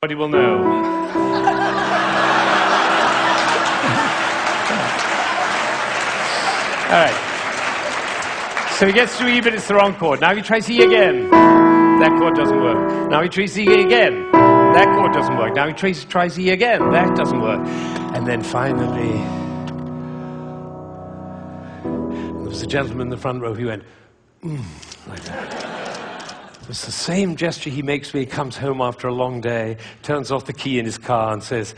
Everybody will know. All right. So he gets to E, but it's the wrong chord. Now he tries E again. That chord doesn't work. Now he tries E again. That chord doesn't work. Now he tries E again. That doesn't work. And then finally, there was a gentleman in the front row who went, like that. It was the same gesture he makes when he comes home after a long day, turns off the key in his car and says,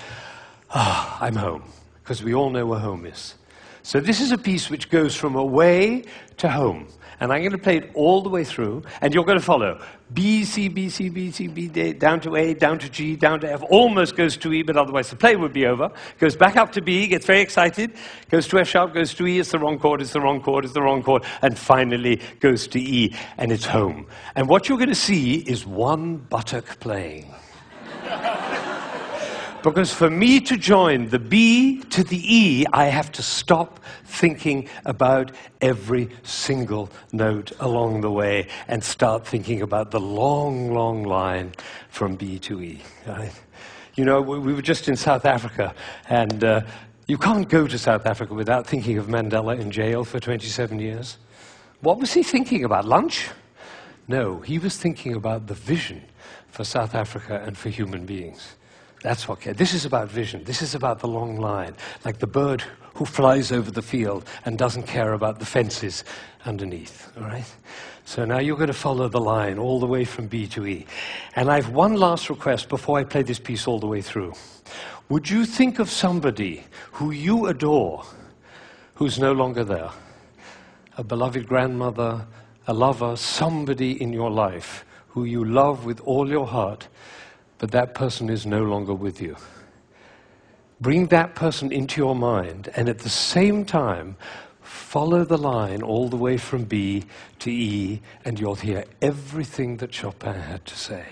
I'm home, because we all know where home is. So this is a piece which goes from away to home. And I'm going to play it all the way through, and you're going to follow. B, C, B, C, B, C, B, D, down to A, down to G, down to F, almost goes to E, but otherwise the play would be over. Goes back up to B, gets very excited, goes to F sharp, goes to E, it's the wrong chord, it's the wrong chord, it's the wrong chord, and finally goes to E, and it's home. And what you're going to see is one buttock playing. Because for me to join the B to the E, I have to stop thinking about every single note along the way and start thinking about the long, long line from B to E. Right? You know, we were just in South Africa, and you can't go to South Africa without thinking of Mandela in jail for 27 years. What was he thinking about? Lunch? No, he was thinking about the vision for South Africa and for human beings. That's what cares. This is about vision. This is about the long line, like the bird who flies over the field and doesn't care about the fences underneath, all right? So now you're going to follow the line all the way from B to E. And I have one last request before I play this piece all the way through. Would you think of somebody who you adore who's no longer there? A beloved grandmother, a lover, somebody in your life who you love with all your heart, but that person is no longer with you. Bring that person into your mind, and at the same time, follow the line all the way from B to E, and you'll hear everything that Chopin had to say.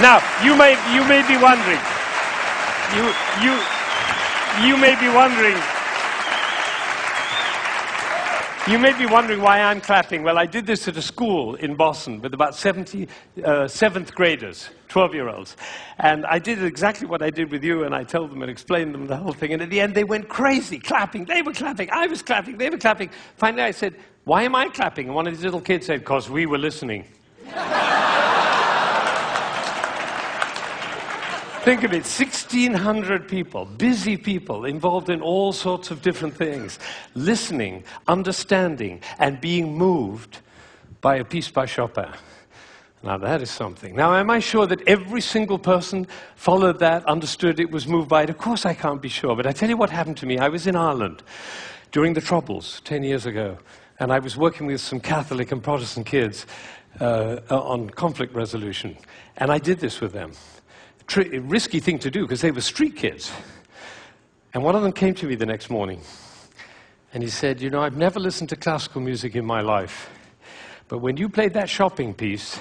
Now, you may be wondering, you may be wondering why I'm clapping. Well, I did this at a school in Boston with about 70 seventh graders, 12-year-olds. And I did exactly what I did with you, and I told them and explained them the whole thing. And at the end, they went crazy, clapping. They were clapping, I was clapping, they were clapping. Finally, I said, why am I clapping? And one of these little kids said, because we were listening. Think of it, 1,600 people, busy people, involved in all sorts of different things, listening, understanding, and being moved by a piece by Chopin. Now that is something. Now am I sure that every single person followed that, understood it, was moved by it? Of course I can't be sure, but I tell you what happened to me. I was in Ireland during the Troubles 10 years ago, and I was working with some Catholic and Protestant kids on conflict resolution, and I did this with them. Risky thing to do because they were street kids. And one of them came to me the next morning, and he said, you know, I've never listened to classical music in my life, but when you played that shopping piece,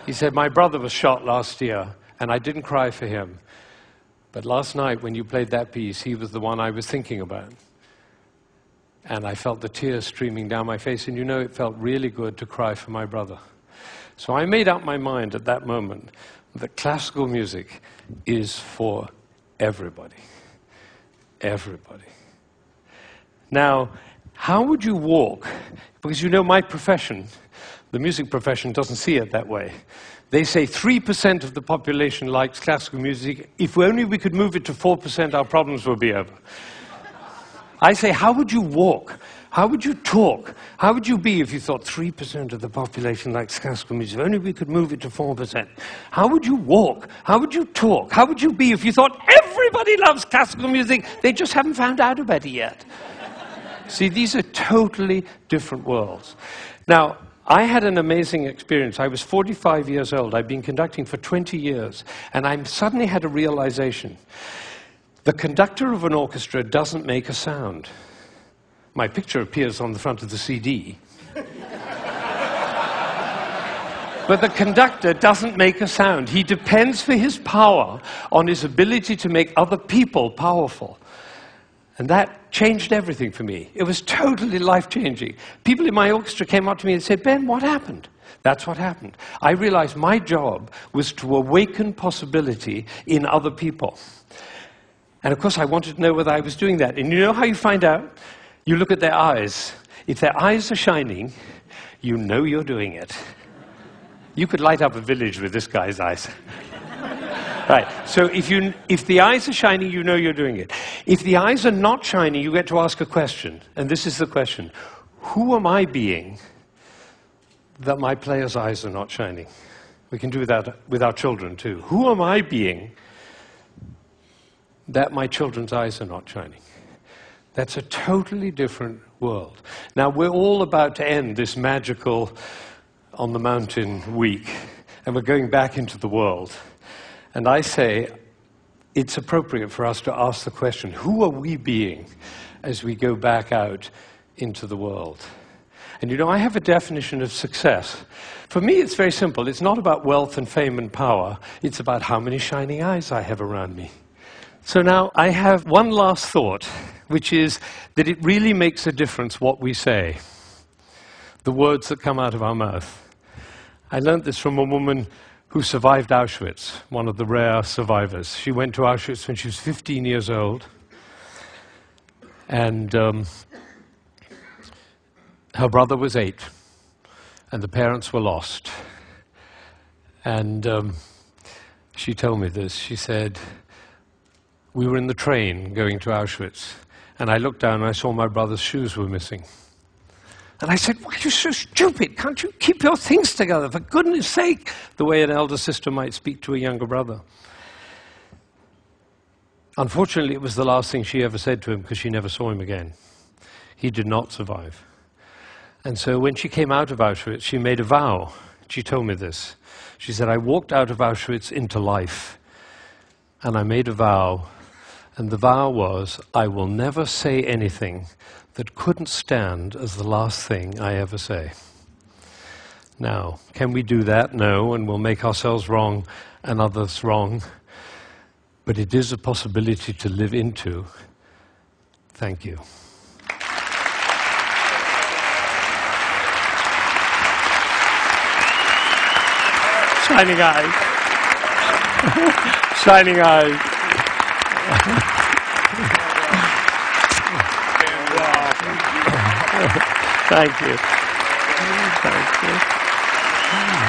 he said, my brother was shot last year, and I didn't cry for him. But last night, when you played that piece, he was the one I was thinking about. And I felt the tears streaming down my face, and you know, it felt really good to cry for my brother. So I made up my mind at that moment that classical music is for everybody. Everybody. Now, how would you walk? Because you know my profession, the music profession, doesn't see it that way. They say 3% of the population likes classical music. If only we could move it to 4%, our problems will be over. I say, how would you walk? How would you talk? How would you be if you thought 3% of the population likes classical music? If only we could move it to 4%. How would you walk? How would you talk? How would you be if you thought everybody loves classical music? They just haven't found out about it yet. See, these are totally different worlds. Now, I had an amazing experience. I was 45 years old. I'd been conducting for 20 years, and I suddenly had a realization. The conductor of an orchestra doesn't make a sound. My picture appears on the front of the CD. But the conductor doesn't make a sound. He depends for his power on his ability to make other people powerful. And that changed everything for me. It was totally life-changing. People in my orchestra came up to me and said, Ben, what happened? That's what happened. I realized my job was to awaken possibility in other people. And of course, I wanted to know whether I was doing that. And you know how you find out? You look at their eyes. If their eyes are shining, you know you're doing it. You could light up a village with this guy's eyes. Right, so if the eyes are shining, you know you're doing it. If the eyes are not shining, you get to ask a question. And this is the question. Who am I being that my player's eyes are not shining? We can do that with our children too. Who am I being that my children's eyes are not shining? That's a totally different world. Now, we're all about to end this magical on the mountain week, and we're going back into the world. And I say it's appropriate for us to ask the question, who are we being as we go back out into the world? And you know, I have a definition of success. For me, it's very simple. It's not about wealth and fame and power. It's about how many shining eyes I have around me. So now I have one last thought, which is that it really makes a difference what we say, the words that come out of our mouth. I learned this from a woman who survived Auschwitz, one of the rare survivors. She went to Auschwitz when she was 15 years old, and her brother was 8, and the parents were lost. And she told me this. She said, we were in the train going to Auschwitz, and I looked down and I saw my brother's shoes were missing. And I said, why are you so stupid? Can't you keep your things together, for goodness sake? The way an elder sister might speak to a younger brother. Unfortunately, it was the last thing she ever said to him, because she never saw him again. He did not survive. And so when she came out of Auschwitz, she made a vow. She told me this. She said, I walked out of Auschwitz into life, and I made a vow. And the vow was, I will never say anything that couldn't stand as the last thing I ever say. Now, can we do that? No, and we'll make ourselves wrong and others wrong. But it is a possibility to live into. Thank you. Shining eyes. Shining eyes. Thank you. Thank you.